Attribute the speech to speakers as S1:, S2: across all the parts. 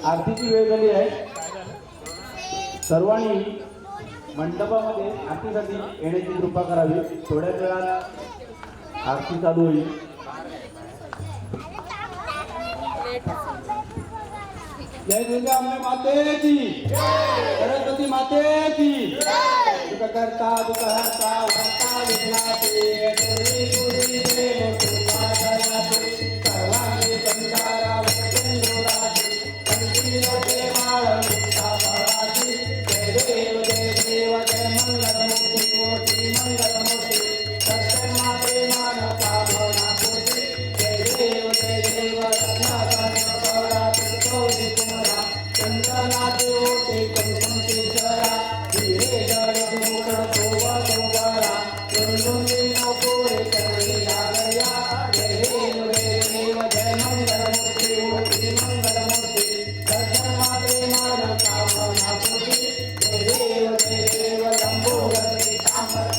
S1: आरतीची वेळ झाली आहे. सर्वांनी मंडपामध्ये आरतीसाठी येण्याची कृपा करावी. थोड्या वेळात आरती चालू होईल. जय दुर्गा अम्बे माते की, सरस्वती माते की. दुःख करता दुःख हरता भरता विघ्नाचे, डोली पुरी देव तुला धराते. सर्वांगी संसारा वचनोराचे, कंदील देवाळ मुक्ता फळाची. जय देव जय देव जय मंगलमूर्ती मूर्ती मंगलमूर्ती. दर्शन माते मानता भवनापूर्ती. जय देव जय देव रत्नाकरण कवळा तुळशी कुमरा. चंद्रनाथे ओटे कुंकुम केशरा. हिरे जड मुकुट शोभा शोभरा. कुंडुंबी नकोरे करणे लागया. जय देव जय देव जय मंगलमूर्ती मूर्ती मंगलमूर्ती. दर्शन माते मानता भवनापूर्ती. जय देव जय देव लंबोदरी sambar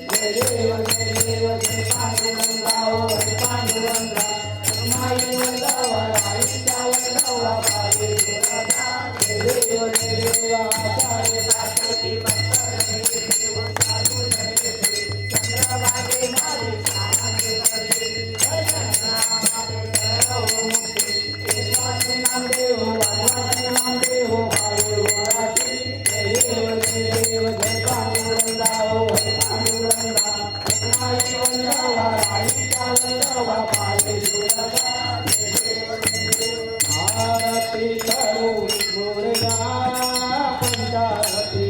S2: Jai Deva, Jai Deva, Jai Panduranga, Jai Panduranga.
S1: आरती करू मोरया पंचारती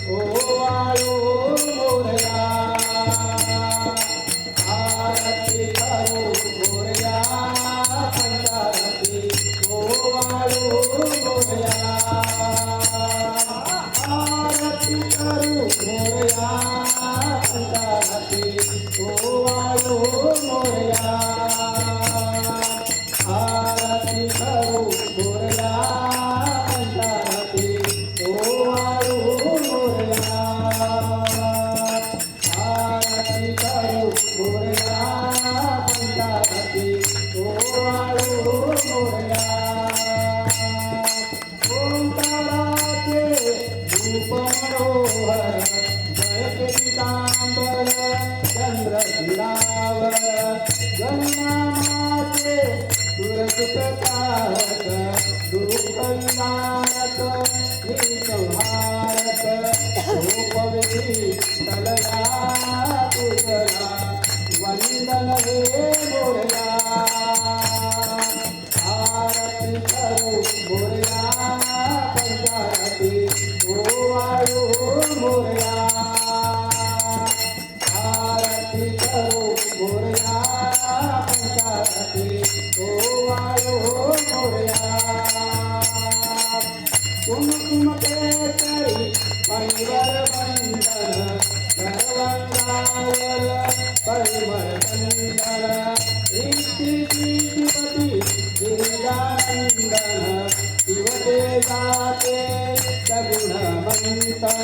S1: ओ वाळू मोरया आरती करू मोरया पंचारती ओ वाळू मोरया आरती करू मोरया पंचारती ओ वाळू मोरया आरती करू मोरया पंचारती ओ वाळू मोरया आरती करू मोरया पंचारती ओ वाळू मोरया ओंकाराचे रूप मनोहर जयते पीतांबर चंद्र शिरावर जन्माचे सुरसुखकारक दुःखविनारक निसंहारक रूपविधी तलया तुझला वंदन हे मोरया आरती करू मोरया पंचारती ओ वाळू मोरया आरती करू मोरया पंचारती ओ वाळू मोरया कुमकुम केसरी परिवर वंदन सर्वांगावर परिमळ चंदन रीतिपती गिरिजानंदन शिवते जाते सगुण मंथन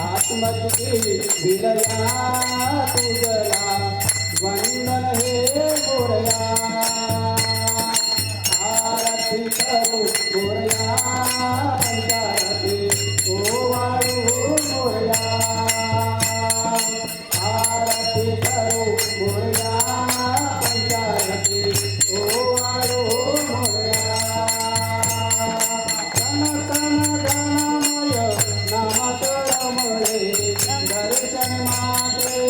S1: आत्मतुकी विलया तुझला वंदन हे मोरया आरती करू मोरया पंचारती ओ वाळू मोरया आरती करू मोरया पंचारती ओ वाळू मोरया तन तन गणमय नामात रमळे दर्शन मात्रे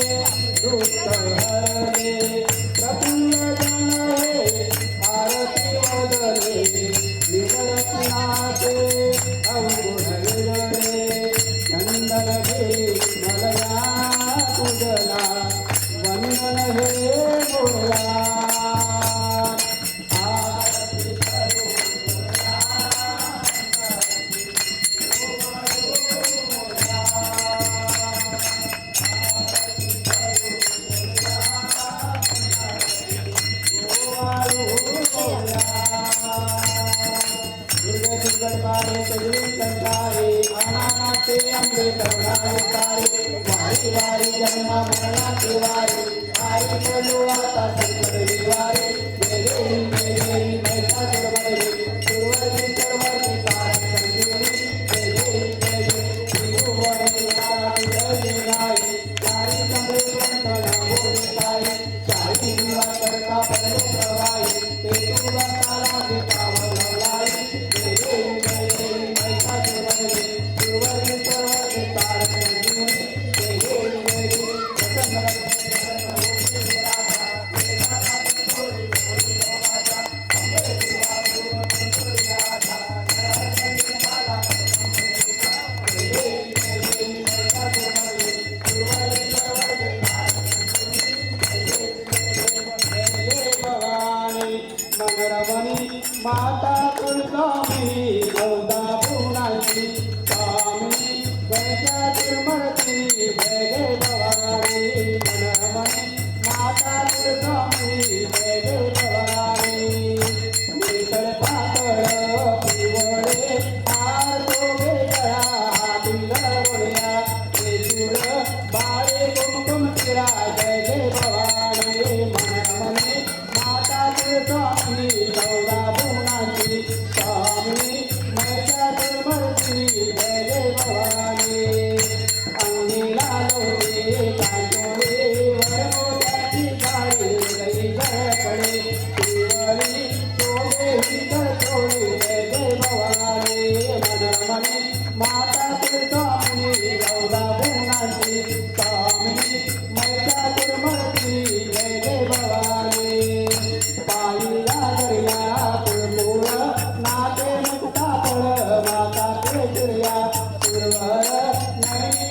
S1: दुःख हरले प्रफुल्ल जन हे आरती वदले निरत्नाचे अवगुण विरळे चंदन घे मलया तुझला वंदन हे मोरया आरती करू दुर्गतिगढ़ सजरी संसारे अनानाते अम्बे करुणावतारे वारी वारी जन्म मरणा के वारी आई बोलो आता संकट विवारे जय जय मैसा सुरवरे सुरवरे सर्वरे तार संजीवनी जय जय त्रिभुवने नारायण जय नाई नारी कमरे वंदना बोलताई चारी दिवा करता परो प्रवाई ते तुवा तारा के पावन लाई जय जय मैसा सुरवरे सुरवरे सर्वरे तार संजीवनी जय जय प्रसन्न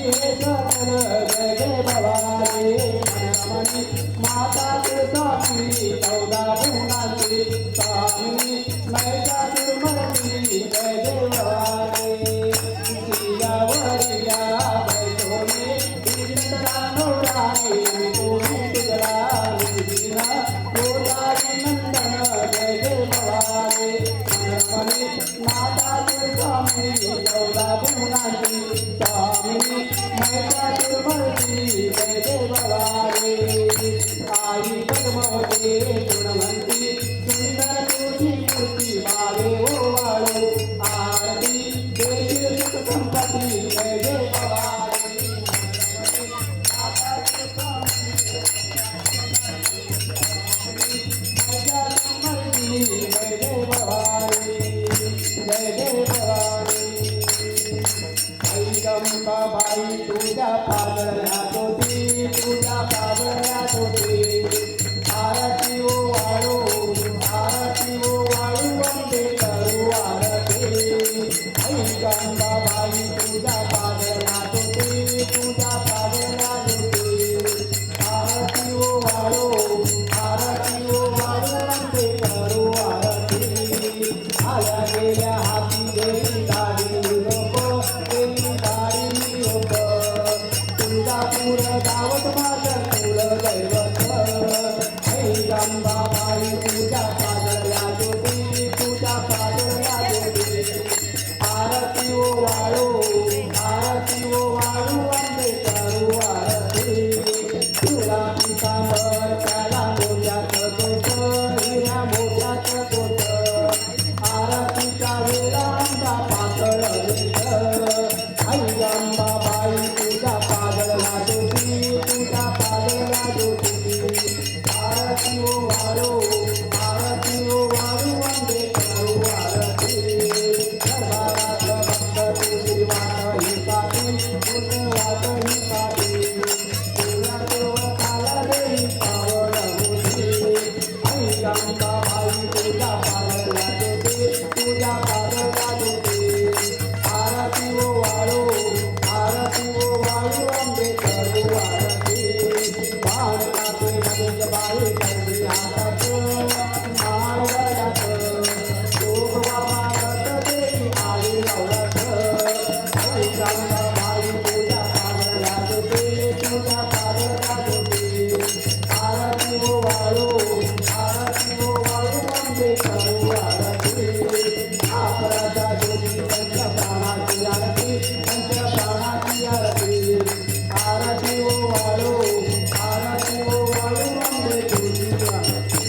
S1: हे सकल जय जय भवानी मनमणी माता स्वामी 14 गुणांची स्वामी महिषासुरमर्दिनी जय जय भवानी सियावरिया बैठोने इंद्रानुराणी तुम्ही तुझला निधीना गोदारी नंदन जय जय भवानी मनमणी माता स्वामी 14 गुणांची स्वामी महिषासुरमर्दिनी जय जय भवानी आई पद्मावती गुणवंती सुंदर तुझी मूर्ती बाळे ओवाळो आरती देशील सुख संपत्ती जय जय भवानी माता स्वामी जय जय भवानी जय जय भवानी बाई तुझ्या पागळ्या होती तुझ्या पागळ्या होती आरती ओ वाळू वंदे करू आरती बाई तुझ्या पागळ्या होती तुझ्या पागळ्या होती आरती ओ वाळू वंदे करू आरती आल्या गेल्या हाती देवी गाडी लोक देवी तुळजापूर गावत माझं कुल दैवत बाई तुझ्या पादळ्या ज्योती तुझ्या पादळ्या ज्योती आरती ओ वाळू वंदे करू आरती तुला पितांबर त्याला मोठ्याच तोच हिऱ्या मोठ्याच तोच आरतीच्या वेळा आमचा पातळ बाई तुझ्या पादळला ज्योती तुझ्या पादळला ज्योती आरती ओ वाळू वंदे करू आरती दरबारात भक्त तुझी वाट ही पाठी तुझ वाट ही पाठी तुझ्या देवताला देवी पावड होती बाई तुझ्या पादळला ज्योती तुझ्या पादळला ज्योती आरती ओ वाळू वंदे करू आरती बाळकाचे नदीत बाई करली हातात माळगडात जोगवा मारत देवी आली लवळत बाई तुझ्या पादळला ज्योती तुझ्या पादळला ज्योती आरती ओ वाळू वंदे करू आरती आपराच्या ज्योती पंच प्राणाची आरती पंच प्राणाची आरती आरती ओ वाळू वंदे तुझी आरती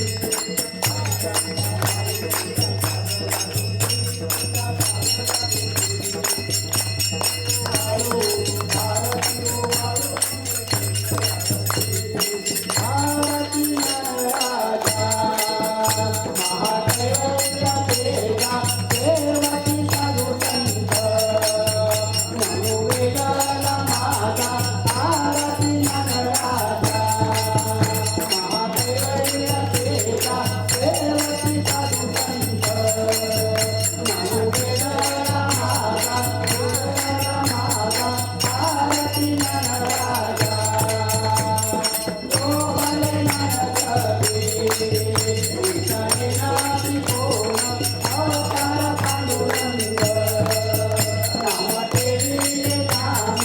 S1: आरती राजा महादेवच्या तेजा देवाची साधू संत मनोवेगाला माझा आरती राजा महादेवच्या तेजा देवाची साधू संत मनोवेगाला माझा आरती राजा अवतार पांडुरंग नाम ठेविले नाम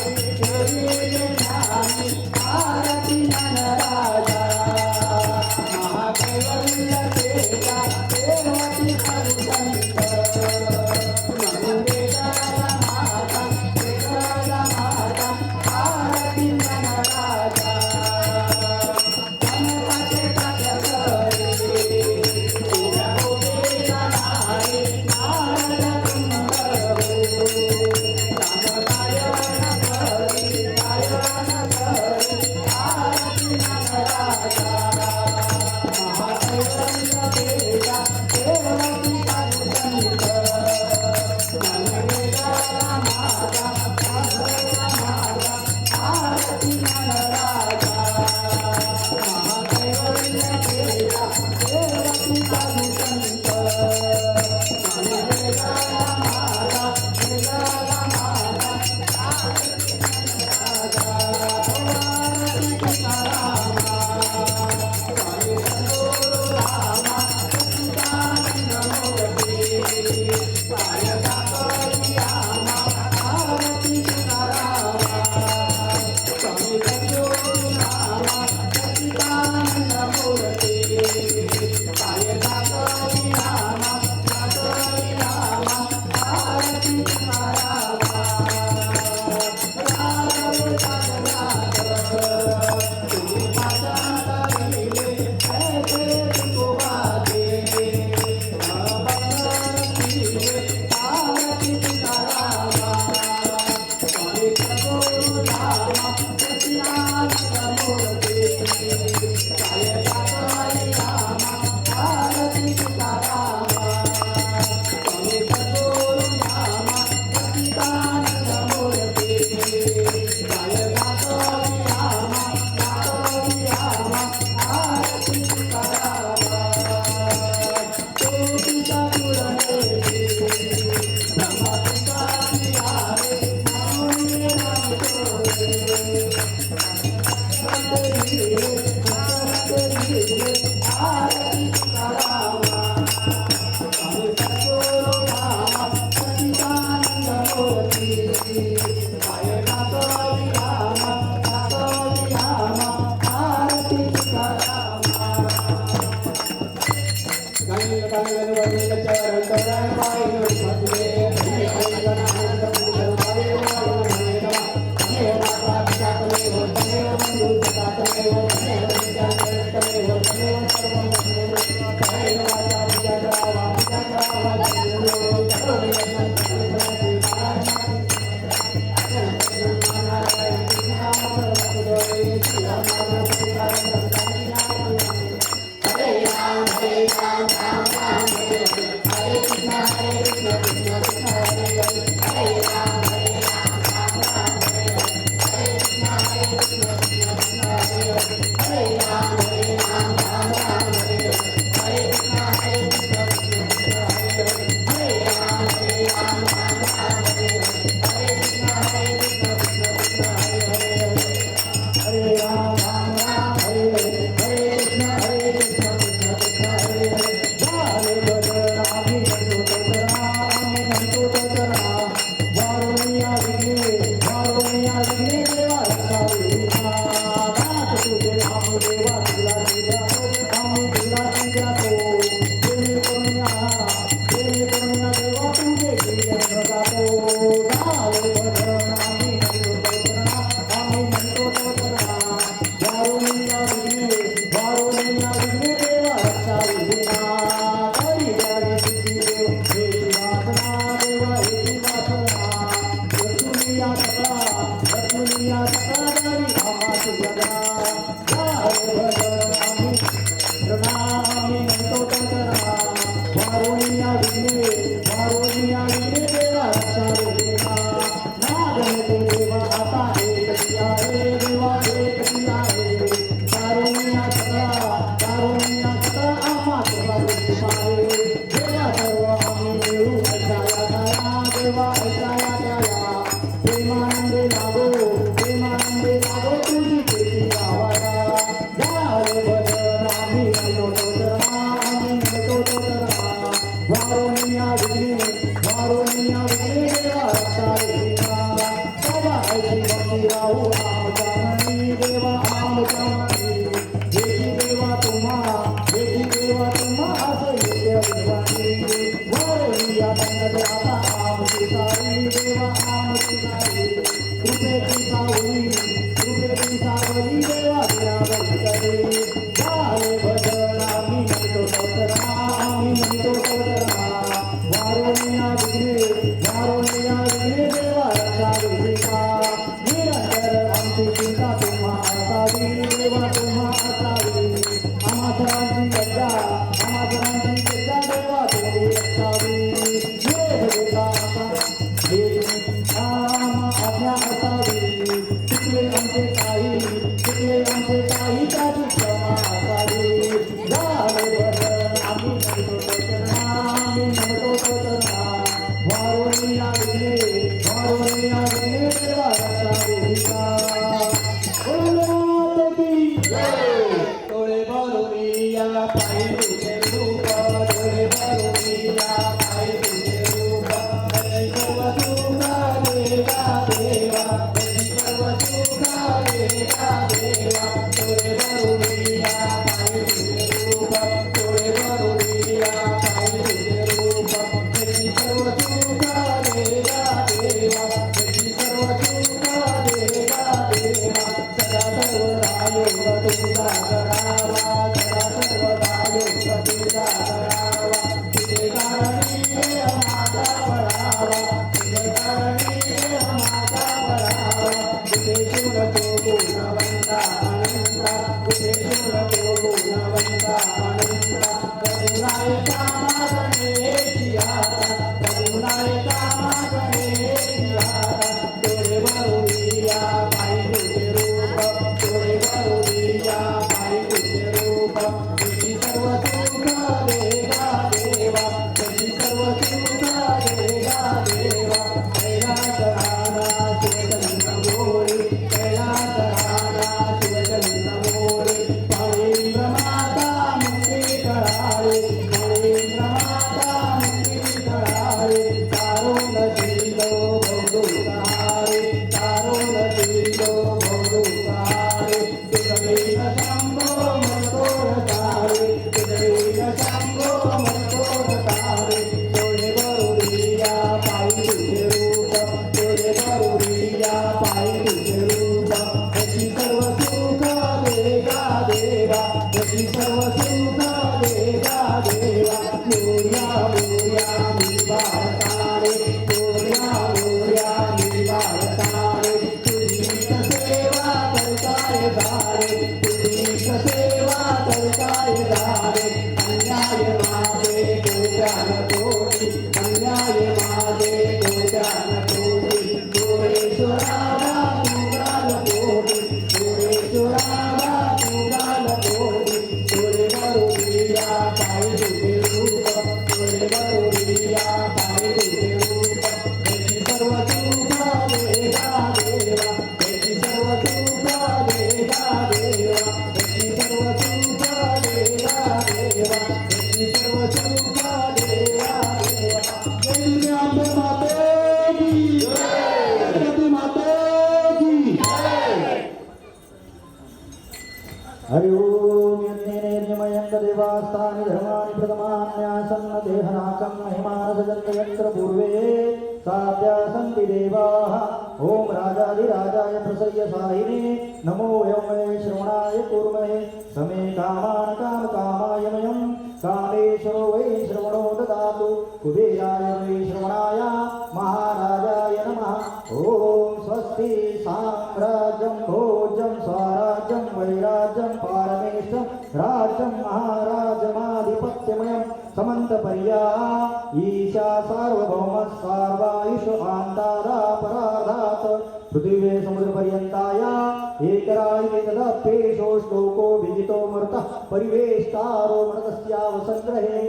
S1: कैलास पायी तुझे रूप जशी सर्व सुख देगा देवा जशी सर्व सुख देगा देवा मोर्या मोर्या मी भारतारे मोर्या मोर्या मी भारतारे तुझीच सेवा करताय दारे तुझीच सेवा करताय दारे अन्याय माझे कोट्यान कोटी अन्याय माझे कोट्यान कोटी गोरेश्वराला तुगाल कोटी गोरेश्वराला तुगाल कोटी तुरे बरोबरिया पायी तुझे रूप तुरे बरोबरिया पायी तुझे रूप त्याची सर्व सुख देगा देवा त्याची सर्व सुख देगा देवा त्याची सर्व सुख देगा देवा त्याची सर्व सुख देगा देवा जय आंबे माते की जय गणपती माते की जय हरि ओम यज्ञेनेर्यमयंत देवास्तानि धर्माणि प्रथमान्यासन्न देहनाकं महिमानसजन्तयत्र पूर्वे साध्या सन्ति देवाः ओम राजाधिराजाय प्रसय्य साहिने नमो वयं श्रवणाय कुर्महे समे कामान् कामकामाय मयं कामेश्वरो वै श्रवणो ददातु कुबेराय वै श्रवणाय महाराजाय नमः ओम स्वस्ति साम्राज्यं भोज्यं स्वराज्यं वैराज्यं पारमेष्ठं राज्यं महाराजमाधिपत्यमयं समन्तपर्या ईशा सार्वभौम सार्वायुष आन्तादापराधात् पृथिवे समुद्रपर्यन्ताया एकरायितदप्येषो श्लोको विदितो मृतः परिवेष्टारो मृतस्यावसङ्ग्रहे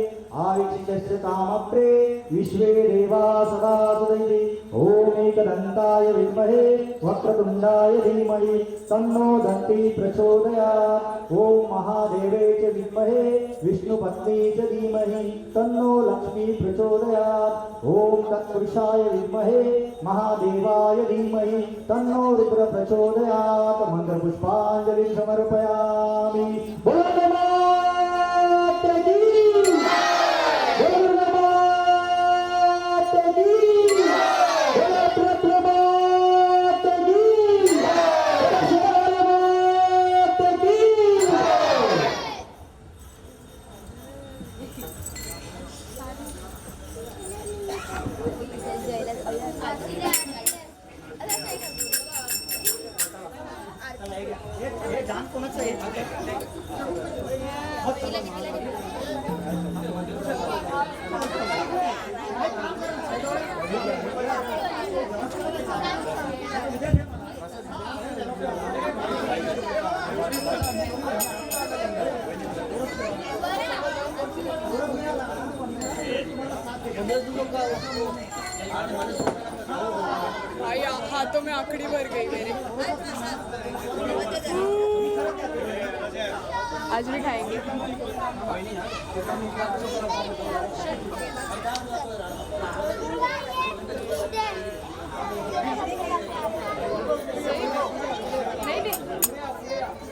S1: आयुष्यस्य कामप्रे विश्वे देवा सदा सुदैति ॐ एकदन्ताय विद्महे वक्रतुण्डाय धीमहि तन्नो दन्ती प्रचोदयात् ॐ महादेवे च विद्महे विष्णुपत्नी च धीमहि तन्नो लक्ष्मी प्रचोदयात् ॐ तत्पुरुषाय विद्महे महादेवाय धीमहि तन्नो रुद्र प्रचोदयात् मन्त्रपुष्पाञ्जलिं समर्पयामि बोलो माता की बोलो माता की बोलो प्रभु माता की शिवाय माता की
S2: भाई हाथों में आखड़ी भर गई मेरे। आज भी खाएंगे। नहीं नहीं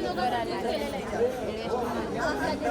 S2: बोलो ना लेडीज